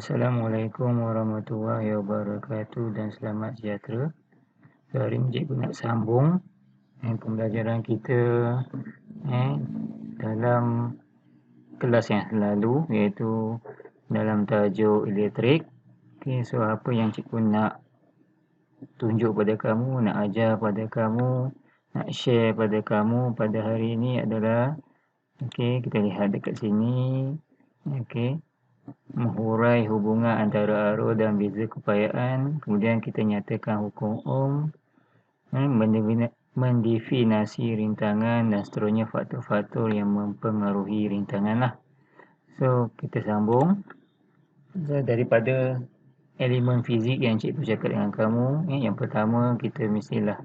Assalamualaikum warahmatullahi wabarakatuh dan selamat sejahtera. So, hari ini cikgu nak sambung pembelajaran kita dalam kelas yang lalu, iaitu dalam tajuk elektrik. Okay, so apa yang cikgu nak tunjuk pada kamu, nak ajar pada kamu, nak share pada kamu pada hari ini adalah, kita lihat dekat sini, menghurai hubungan antara arus dan beza keupayaan, kemudian kita nyatakan hukum Ohm, mendefinasi rintangan dan seterusnya faktor-faktor yang mempengaruhi rintangan lah. So, kita sambung. So, daripada elemen fizik yang cikgu cakap dengan kamu, yang pertama kita mestilah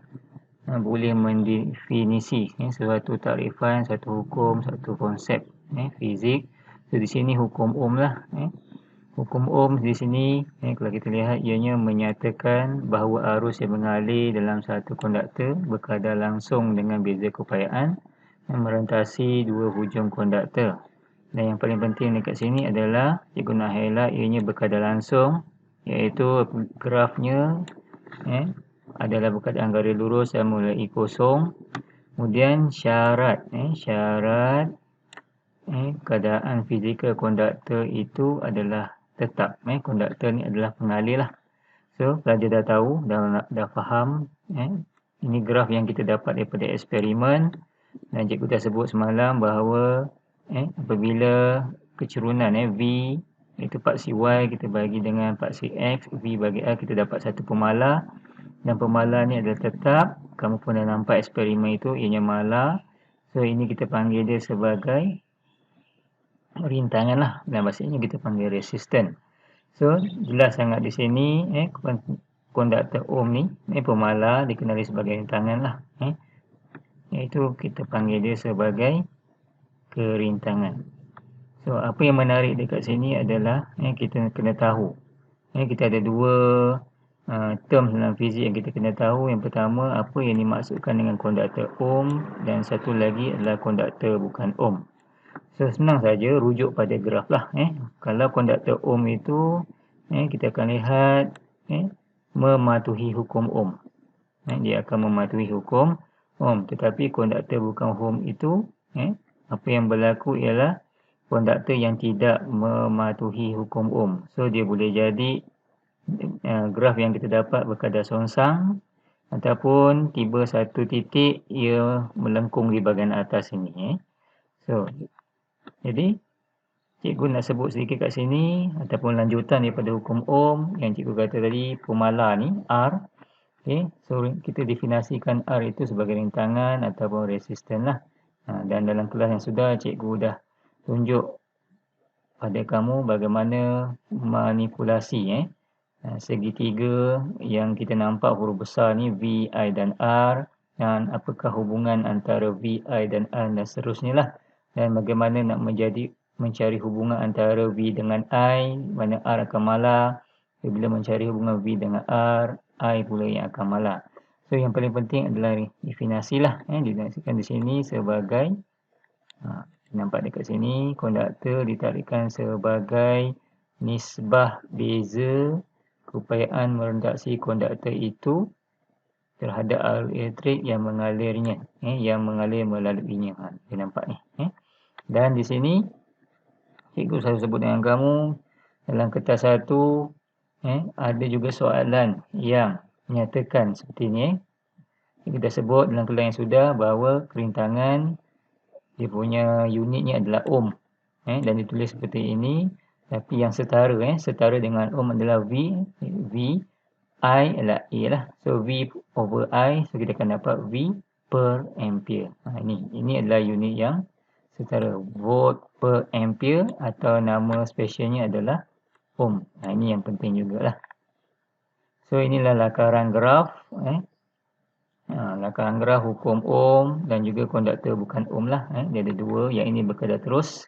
boleh mendefinisi suatu takrifan, satu hukum, satu konsep fizik. So, di sini hukum Ohm lah. Hukum Ohm di sini, kalau kita lihat, ianya menyatakan bahawa arus yang mengalir dalam satu konduktor berkadar langsung dengan beza keupayaan yang merentasi dua hujung konduktor. Dan yang paling penting dekat sini adalah cikgu nak highlight ianya berkadar langsung, iaitu grafnya adalah berkadar garis lurus yang mulai kosong. Kemudian syarat keadaan fizikal konduktor itu adalah tetap. Konduktor ni adalah pengalir lah. So, pelajar dah tahu, dah faham. Ini graf yang kita dapat daripada eksperimen. Dan cikgu dah sebut semalam bahawa apabila kecerunan V, iaitu paksi Y kita bagi dengan paksi X, V bagi A, kita dapat satu pemalar. Dan pemalar ni adalah tetap. Kamu pun dah nampak eksperimen itu, ianya malar. So, ini kita panggil dia sebagai rintangan lah. Dan bahasanya kita panggil resisten. So, jelas sangat di sini konduktor Ohm ni, pemalar dikenali sebagai rintangan lah. Iaitu kita panggil dia sebagai kerintangan. So, apa yang menarik dekat sini adalah kita kena tahu. Kita ada dua term dalam fizik yang kita kena tahu. Yang pertama, apa yang dimaksudkan dengan konduktor Ohm, dan satu lagi adalah konduktor bukan Ohm. So, senang saja rujuk pada graf lah. Kalau konduktor Ohm itu, kita akan lihat mematuhi hukum Ohm. Dia akan mematuhi hukum Ohm. Tetapi konduktor bukan Ohm itu, apa yang berlaku ialah konduktor yang tidak mematuhi hukum Ohm. So, dia boleh jadi graf yang kita dapat berkadar songsang, ataupun tiba satu titik ia melengkung di bahagian atas ini. So, jadi cikgu nak sebut sedikit kat sini ataupun lanjutan daripada hukum Ohm yang cikgu kata tadi, pemalar ni R. So kita definisikan R itu sebagai rintangan ataupun resisten lah. Dan dalam kelas yang sudah, cikgu dah tunjuk pada kamu bagaimana manipulasi segitiga yang kita nampak huruf besar ni, V, I dan R, dan apakah hubungan antara V, I dan R dan seterusnya lah. Dan bagaimana nak mencari hubungan antara V dengan I, mana R akan malar. Bila mencari hubungan V dengan R, I pula yang akan malar. So, yang paling penting adalah definisi lah. Didefinisikan di sini sebagai, nampak dekat sini, konduktor ditarikkan sebagai nisbah beza keupayaan merentasi konduktor itu terhadap arus elektrik yang mengalirnya, yang mengalir melaluinya. Dia nampak ni. Dan di sini cikgu selalu sebut dengan kamu, dalam kertas 1 ada juga soalan yang menyatakan seperti ni. Kita sebut dalam kelas yang sudah bahawa kerintangan dia punya unitnya adalah ohm, dan ditulis seperti ini. Tapi yang setara dengan ohm adalah V, I adalah A lah. So, V over I, so kita akan dapat V per ampere. Ini adalah unit yang setara, volt per ampere, atau nama spesialnya adalah ohm. Ini yang penting jugalah. So, inilah lakaran graf. Lakaran graf hukum Ohm dan juga konduktor bukan Ohm lah. Dia ada dua. Yang ini berkadar terus.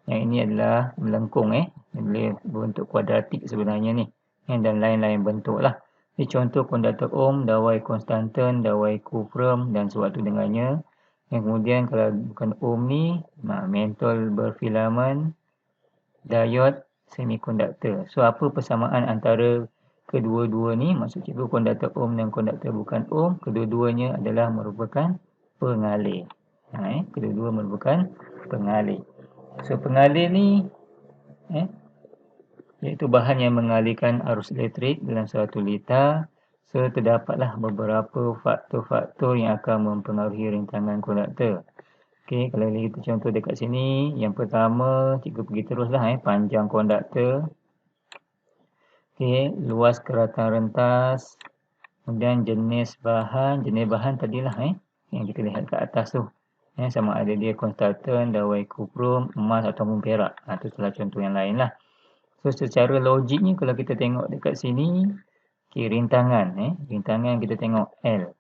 Yang ini adalah melengkung. Dia boleh berbentuk kuadratik sebenarnya ni. Dan lain-lain bentuk lah. Ini contoh konduktor Ohm, dawai konstantan, dawai Coulomb dan sewaktu dengannya. Yang kemudian kalau bukan Ohm ni, mentol berfilamen, diode, semikonduktor. So, apa persamaan antara kedua-dua ni? Maksud cikgu konduktor ohm dan konduktor bukan ohm, kedua-duanya adalah merupakan pengalir. Kedua-dua merupakan pengalir. So, pengalir ni iaitu bahan yang mengalirkan arus elektrik dalam suatu liter. So, terdapatlah beberapa faktor-faktor yang akan mempengaruhi rintangan konduktor. Okey, kalau kita contoh dekat sini, yang pertama, cikgu pergi teruslah panjang konduktor. Okey, luas keratan rentas. Kemudian jenis bahan tadilah yang kita lihat kat atas tu. Sama ada dia konstan, dawai kuprum, emas ataupun perak. Itu salah contoh yang lain lah. So, secara logiknya kalau kita tengok dekat sini, rintangan. Rintangan kita tengok L.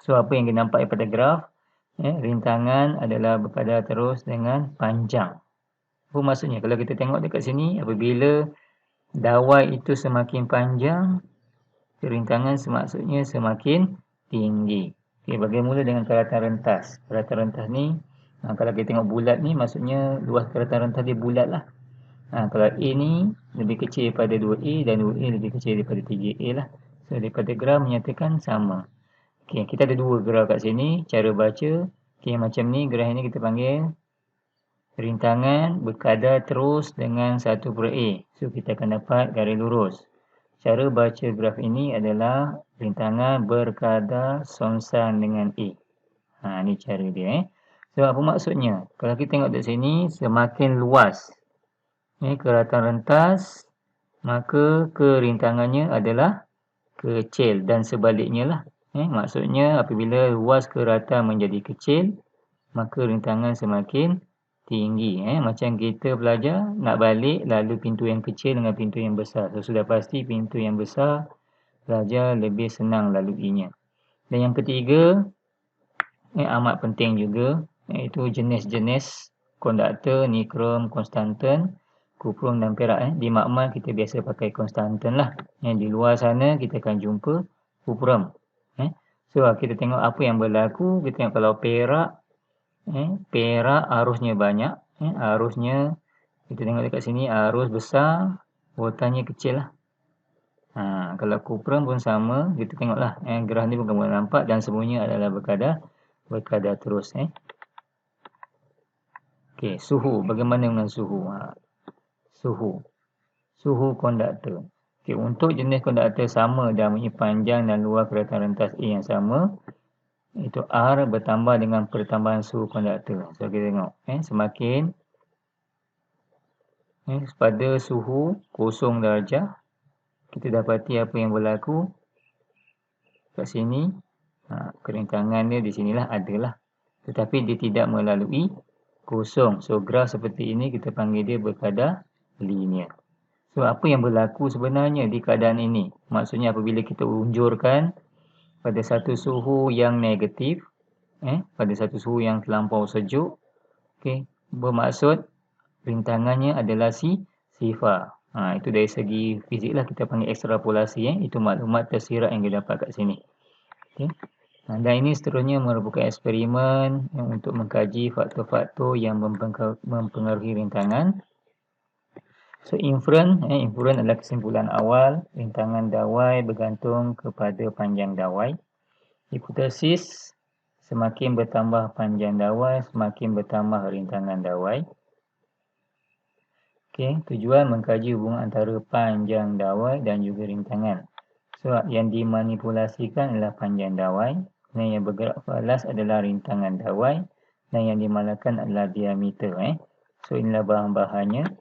So, apa yang kita nampak pada graf? Rintangan adalah berkadar terus dengan panjang. Apa maksudnya? Kalau kita tengok dekat sini, apabila dawai itu semakin panjang, rintangan maksudnya semakin tinggi. Okey, bagi mula dengan keratan rentas. Keratan rentas ni, kalau kita tengok bulat ni, maksudnya luas keratan rentas dia bulat lah. Kalau A ni lebih kecil daripada 2A dan 2A lebih kecil daripada 3A lah. So, daripada graf menyatakan sama. Okey, kita ada dua graf kat sini. Cara baca, macam ni, graf ni kita panggil rintangan berkadar terus dengan 1/A. So, kita akan dapat garis lurus. Cara baca graf ini adalah rintangan berkadar songsan dengan A. Ni cara dia. So, apa maksudnya? Kalau kita tengok di sini, semakin luas keratan rentas, maka kerintangannya adalah kecil dan sebaliknya lah. Maksudnya apabila luas keratan menjadi kecil, maka rintangan semakin tinggi. Macam kita belajar nak balik lalu pintu yang kecil dengan pintu yang besar. So, sudah pasti pintu yang besar belajar lebih senang laluinya. Dan yang ketiga, amat penting juga, iaitu jenis-jenis konduktor nikrom, konstanten, kuprum dan perak. Di makmal kita biasa pakai konstanten lah. Di luar sana kita akan jumpa kuprum. So, kita tengok apa yang berlaku. Kita tengok kalau perak, perak arusnya banyak. Arusnya, kita tengok dekat sini arus besar, voltanya kecil lah. Kalau kuprum pun sama, kita tengoklah. Graf ni bukan boleh nampak dan semuanya adalah berkadar terus. Okey, suhu. Bagaimana dengan suhu? Suhu konduktor. Okey, untuk jenis konduktor sama dan mempunyai panjang dan luas keratan rentas A yang sama, itu R bertambah dengan pertambahan suhu konduktor. So, kita tengok. Semakin pada suhu 0 darjah, kita dapati apa yang berlaku kat sini. Kerintangan dia di sinilah adalah. Tetapi dia tidak melalui 0. So, graf seperti ini kita panggil dia berkadar linear. So, apa yang berlaku sebenarnya di keadaan ini? Maksudnya apabila kita unjurkan pada satu suhu yang negatif, pada satu suhu yang terlampau sejuk, bermaksud rintangannya adalah sifar. Itu dari segi fizik lah, kita panggil ekstrapolasi. Itu maklumat tersirat yang kita dapat kat sini. Dan ini seterusnya merupakan eksperimen untuk mengkaji faktor-faktor yang mempengaruhi rintangan. So, inference adalah kesimpulan awal. Rintangan dawai bergantung kepada panjang dawai. Hipotesis, semakin bertambah panjang dawai, semakin bertambah rintangan dawai. Tujuan mengkaji hubungan antara panjang dawai dan juga rintangan. So, yang dimanipulasikan adalah panjang dawai. Dan yang bergerak falas adalah rintangan dawai. Dan yang dimalakan adalah diameter. So, inilah bahan-bahannya.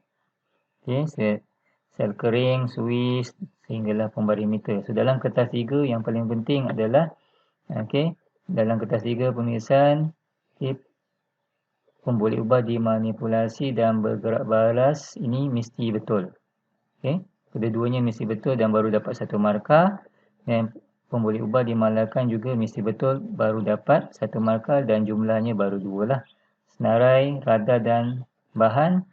Sel kering, suis, sehinggalah pembarimeter. So, dalam kertas 3 yang paling penting adalah dalam kertas 3 penulisan pemboleh ubah dimanipulasi dan bergerak balas ini mesti betul. Kedua-duanya mesti betul dan baru dapat 1 markah. Dan pemboleh ubah dimalakan juga mesti betul, baru dapat 1 markah dan jumlahnya baru 2 lah. Senarai, radar dan bahan.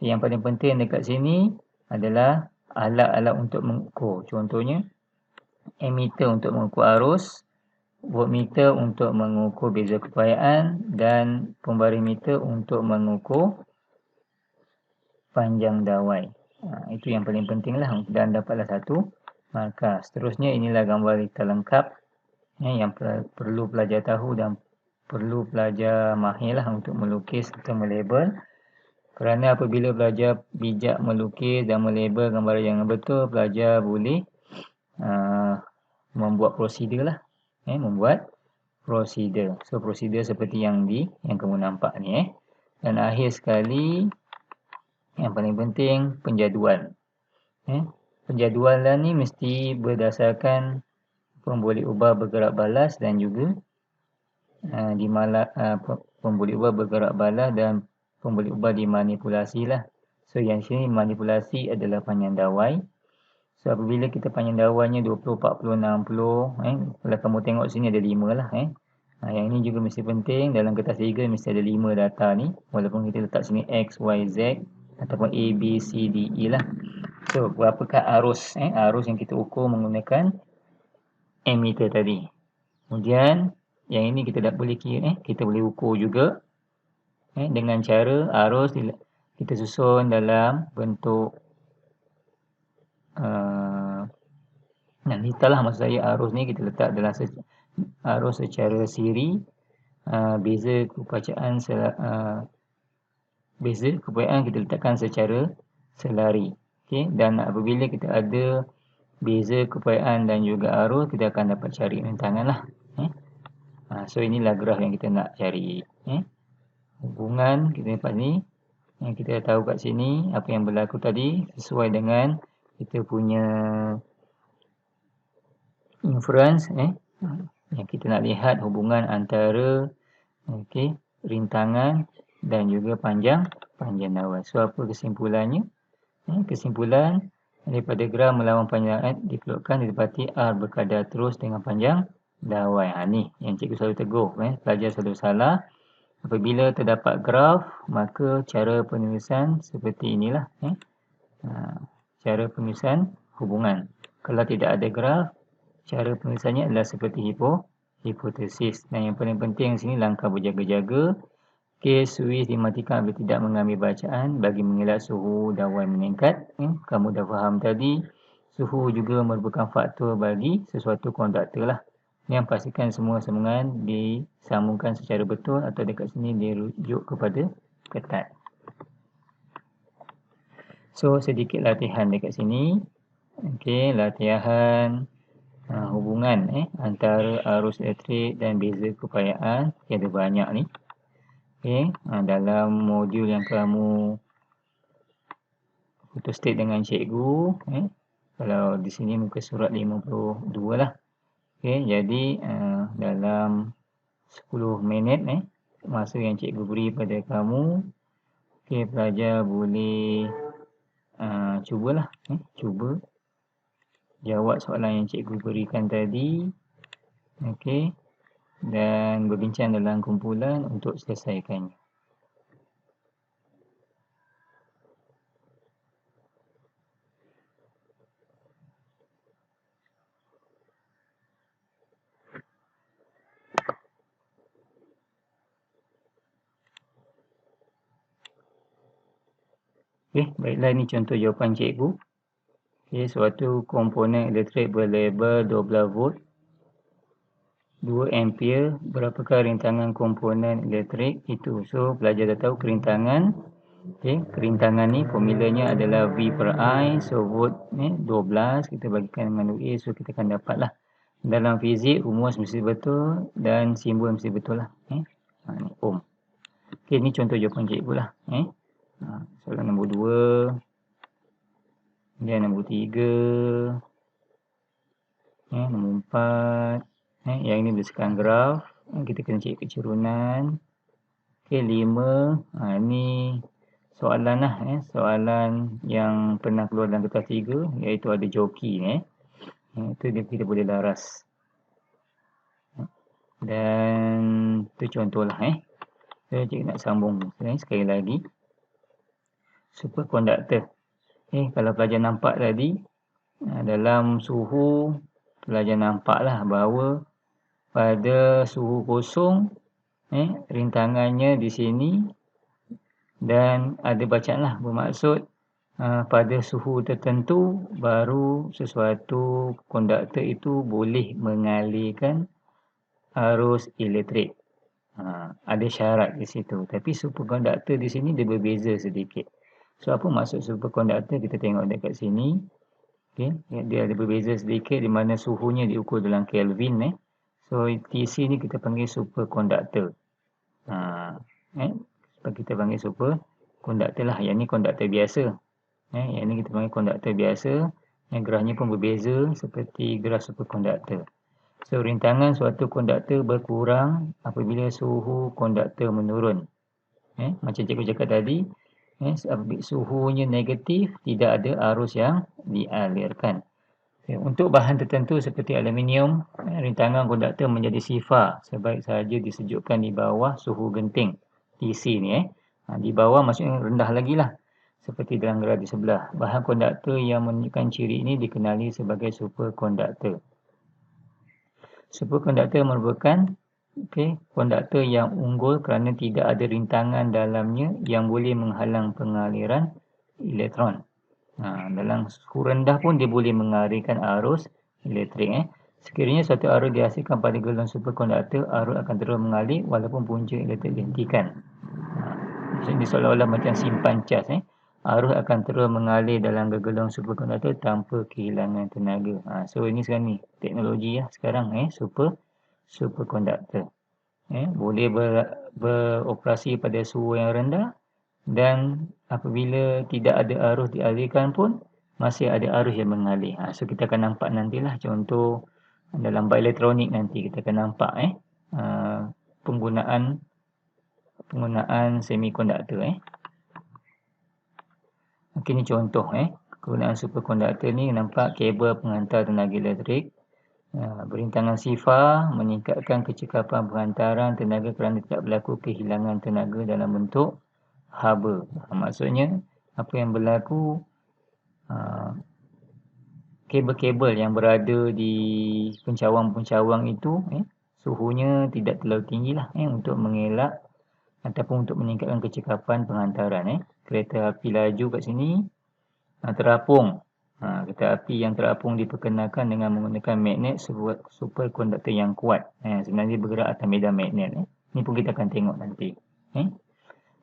Yang paling penting dekat sini adalah alat-alat untuk mengukur. Contohnya, ammeter untuk mengukur arus, voltmeter untuk mengukur beza kepayaan dan pembarimeter untuk mengukur panjang dawai. Itu yang paling penting lah, dan dapatlah satu markah. Seterusnya inilah gambar detail lengkap yang perlu pelajar tahu dan perlu pelajar mahir lah untuk melukis atau melabel. Kerana apabila pelajar bijak melukis dan melabel gambar yang betul, pelajar boleh membuat prosedur lah. Membuat prosedur. So prosedur seperti yang kamu nampak ni. Dan akhir sekali, yang paling penting, penjadual. Penjadualan ni mesti berdasarkan pemboleh ubah bergerak balas dan juga pemboleh ubah bergerak balas dan pemboleh ubah dimanipulasi lah. So yang sini manipulasi adalah panjang dawai. So apabila kita panjang dawainya 20, 40, 60, kalau kamu tengok sini ada 5 lah. Yang ini juga mesti penting, dalam kertas tiga mesti ada 5 data ni. Walaupun kita letak sini X, Y, Z ataupun A, B, C, D, E lah. So berapakah arus arus yang kita ukur menggunakan ammeter tadi. Kemudian yang ini kita tak boleh kira, kita boleh ukur juga dengan cara arus kita susun dalam bentuk detail lah. Maksud saya arus ni kita letak dalam arus secara siri, beza kepacaan kita letakkan secara selari. Dan apabila kita ada beza kepayaan dan juga arus, kita akan dapat cari rintangan lah. So inilah graf yang kita nak cari. Hubungan kita dapat ni, yang kita tahu kat sini apa yang berlaku tadi sesuai dengan kita punya inference. Yang kita nak lihat hubungan antara rintangan dan juga panjang dawai. So apa kesimpulannya? Kesimpulan daripada graf melawan panjang dikeluarkan didapati R berkadar terus dengan panjang dawai. Ni yang cikgu selalu tegur, pelajar selalu salah. Apabila terdapat graf, maka cara penulisan seperti inilah. Cara penulisan hubungan. Kalau tidak ada graf, cara penulisannya adalah seperti hipotesis. Dan yang paling penting sini langkah berjaga-jaga. Switch dimatikan apabila tidak mengambil bacaan bagi mengelak suhu dawai meningkat. Kamu dah faham tadi, suhu juga merupakan faktor bagi sesuatu konduktor lah. Yang pastikan semua sambungan disambungkan secara betul atau dekat sini dirujuk kepada ketat. So sedikit latihan dekat sini. Latihan hubungan antara arus elektrik dan beza kepayaan. Ada banyak ni. Dalam modul yang kamu photostat dengan cikgu, kalau di sini muka surat 52 lah. Jadi dalam 10 minit masa yang cikgu beri pada kamu, pelajar boleh cubalah, cuba jawab soalan yang cikgu berikan tadi. Dan berbincang dalam kumpulan untuk selesaikannya. Baiklah, ini contoh jawapan cikgu. Suatu komponen elektrik berlabel 12 volt 2 ampere, berapakah rintangan komponen elektrik itu? So pelajar dah tahu kerintangan. Kerintangan ni formulanya adalah V per I. So volt 12 kita bagikan dengan A, so kita akan dapatlah. Dalam fizik rumus mesti betul dan simbol mesti betul lah. Ni ohm. Ni contoh jawapan cikgu lah. Soalan nombor 2. Dan nombor 3. Nombor 4. Yang ini berdasarkan graf. Kita kena cari kecerunan. 5. Ini soalan lah. Soalan yang pernah keluar dalam kertas 3. Iaitu ada joki. Itu kita boleh laras. Dan itu contoh lah. Saya cikgu nak sambung sekali lagi. Superkonduktor. Kalau pelajar nampak tadi, dalam suhu, pelajar nampak lah bahawa pada suhu kosong, rintangannya di sini dan ada bacaan lah. Bermaksud pada suhu tertentu baru sesuatu konduktor itu boleh mengalirkan arus elektrik. Ada syarat di situ. Tapi superkonduktor di sini dia berbeza sedikit. So apa maksud superkonduktor? Kita tengok dekat sini. Okay. Dia ada berbeza sedikit di mana suhunya diukur dalam Kelvin. So TC ni kita panggil superkonduktor. Kita panggil superkonduktor lah. Yang ni konduktor biasa. Yang ni kita panggil konduktor biasa. Yang gerahnya pun berbeza seperti gerah superkonduktor. So, rintangan suatu konduktor berkurang apabila suhu konduktor menurun. Macam cikgu cakap tadi, suhunya negatif, tidak ada arus yang dialirkan. Untuk bahan tertentu seperti aluminium, rintangan konduktor menjadi sifar sebaik sahaja disejukkan di bawah suhu genting TC ni. Di bawah maksudnya rendah lagi lah. Seperti dalam graf di sebelah. Bahan konduktor yang menunjukkan ciri ini dikenali sebagai superkonduktor. Superkonduktor merupakan konduktor yang unggul kerana tidak ada rintangan dalamnya yang boleh menghalang pengaliran elektron. Dalam suhu rendah pun dia boleh mengalirkan arus elektrik. Sekiranya suatu arus dihasilkan pada gelombang superkonduktor, arus akan terus mengalir walaupun punca elektrik dihentikan. Maksudnya seolah-olah macam simpan cas. Arus akan terus mengalir dalam gegelung superkonduktor tanpa kehilangan tenaga. So ini sekarang ni teknologi sekarang superkonduktor. Boleh beroperasi pada suhu yang rendah dan apabila tidak ada arus dialirkan pun masih ada arus yang mengalir. So kita akan nampak nantilah contoh dalam elektronik nanti kita akan nampak penggunaan semikonduktor. Okey, ni contoh kegunaan superkonduktor ni nampak kabel penghantar tenaga elektrik berintangan sifar meningkatkan kecekapan penghantaran tenaga kerana tidak berlaku kehilangan tenaga dalam bentuk haba. Maksudnya apa yang berlaku, kabel-kabel yang berada di pencawang-pencawang itu suhunya tidak terlalu tinggi lah untuk mengelak ataupun untuk meningkatkan kecekapan penghantaran. Kereta api laju kat sini terapung. Kereta api yang terapung diperkenalkan dengan menggunakan magnet superkonduktor yang kuat. Sebenarnya bergerak atas medan magnet. Ini pun kita akan tengok nanti.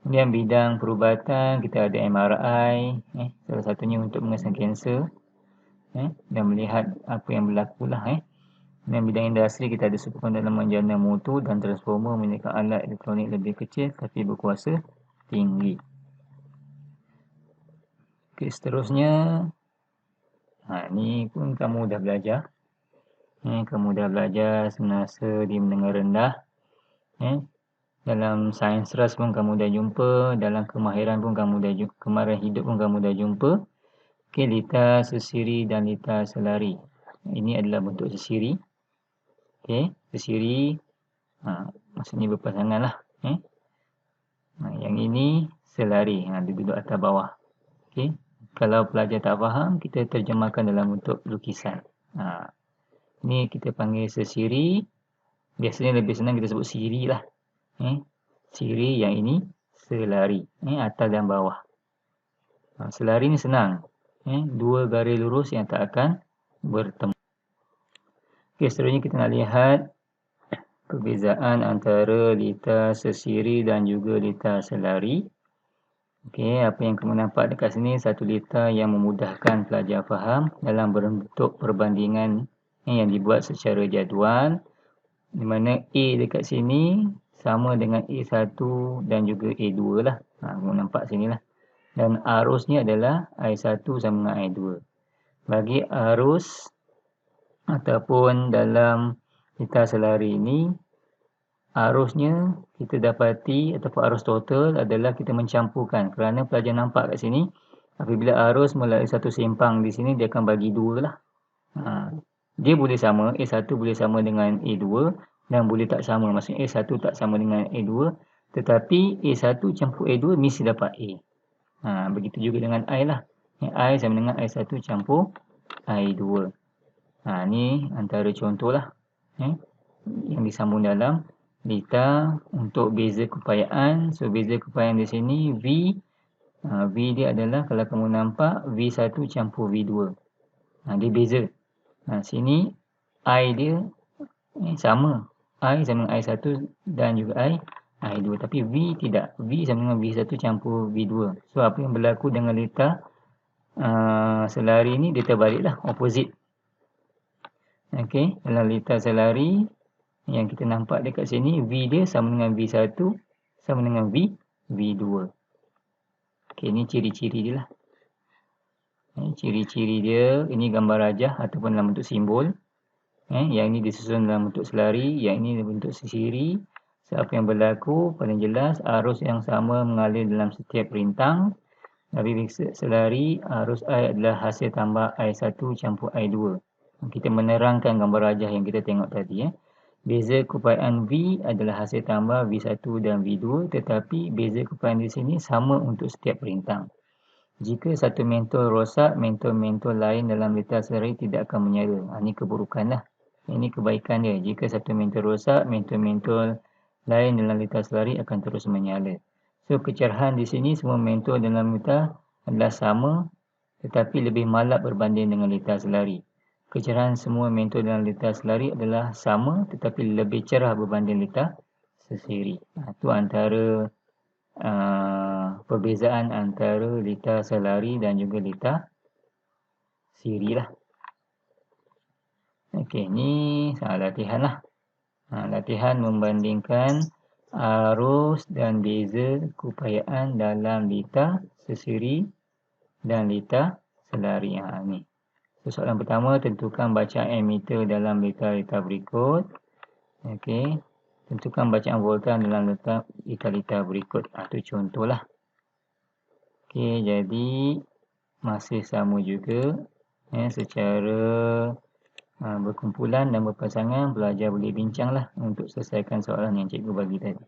Kemudian bidang perubatan kita ada MRI. Salah satunya untuk mengesan kanser. Dan melihat apa yang berlaku lah. Dalam bidang industri kita ada superkonduktor dalam menjana motor dan transformer menyediakan alat elektronik lebih kecil tapi berkuasa tinggi. Okey, seterusnya ni pun kamu dah belajar. Kamu dah belajar semasa di menengah rendah. Dalam sains ras pun kamu dah jumpa, dalam kemahiran pun kamu dah jumpa, kemahiran hidup pun kamu dah jumpa. Okey, litar sesiri dan litar selari. Ini adalah bentuk sesiri. Okey, sesiri maksudnya berpasangan lah. Yang ini selari, dia duduk atas bawah. Okey, kalau pelajar tak faham, kita terjemahkan dalam bentuk lukisan. Ni kita panggil sesiri. Biasanya lebih senang kita sebut siri lah. Siri, yang ini selari. Atas dan bawah. Selari ni senang. Dua garis lurus yang tak akan bertemu. Okey, seterusnya kita nak lihat perbezaan antara litar sesiri dan juga litar selari. Okey, apa yang kamu nampak dekat sini, satu litar yang memudahkan pelajar faham dalam bentuk perbandingan yang dibuat secara jadual. Di mana A dekat sini sama dengan A1 dan juga A2 lah. Kamu nampak sini lah. Dan arusnya adalah I1 sama dengan I2. Bagi arus ataupun dalam litar selari ini, arusnya kita dapati ataupun arus total adalah kita mencampurkan. Kerana pelajar nampak kat sini, apabila arus melalui satu simpang di sini, dia akan bagi dua lah. Dia boleh sama, A1 boleh sama dengan A2 dan boleh tak sama. Maksudnya A1 tak sama dengan A2, tetapi A1 campur A2 mesti dapat A. Begitu juga dengan I lah. I sama dengan I1 campur I2. Ni antara contoh lah yang disambung dalam litar. Untuk beza keupayaan, so beza keupayaan di sini V V dia adalah, kalau kamu nampak, V1 campur V2. Dia beza. Sini I dia sama. I sama dengan I1 dan juga I2. Tapi V tidak. V sama dengan V1 campur V2. So, apa yang berlaku dengan lita selari ni, dia terbaliklah, opposite. Okey, dalam lita selari yang kita nampak dekat sini, V dia sama dengan V1 sama dengan V2. Okey, ni ciri-ciri dia lah. Ciri-ciri dia, ini gambar rajah ataupun dalam bentuk simbol. Yang ini disusun dalam bentuk selari, yang ini dalam bentuk sisiri. So, apa yang berlaku paling jelas, arus yang sama mengalir dalam setiap rintang. Tapi selari, arus I adalah hasil tambah I1 campur I2. Kita menerangkan gambar rajah yang kita tengok tadi. Beza keupayaan V adalah hasil tambah V1 dan V2, tetapi beza keupayaan di sini sama untuk setiap rintang. Jika satu mentol rosak, mentol-mentol lain dalam lita selari tidak akan menyala. Ini keburukanlah. Ini kebaikan dia. Jika satu mentol rosak, mentol-mentol lain dalam lita selari akan terus menyala. So, kecerahan di sini, semua mentol dalam lita adalah sama, tetapi lebih malap berbanding dengan lita selari. Kecerahan semua mentol dalam lita selari adalah sama, tetapi lebih cerah berbanding lita sesiri. Itu antara perbezaan antara lita selari dan juga lita siri lah. Okey, ni latihan lah. Latihan membandingkan arus dan beza keupayaan dalam lita sesiri dan lita selari. Ni. So, soalan pertama, tentukan bacaan ammeter dalam lita-lita berikut. Okey. Tentukan bacaan volta dalam lita-lita berikut. Itu contohlah. Okey, jadi masih sama juga. Secara berkumpulan dan berpasangan, pelajar boleh bincanglah untuk selesaikan soalan yang cikgu bagi tadi.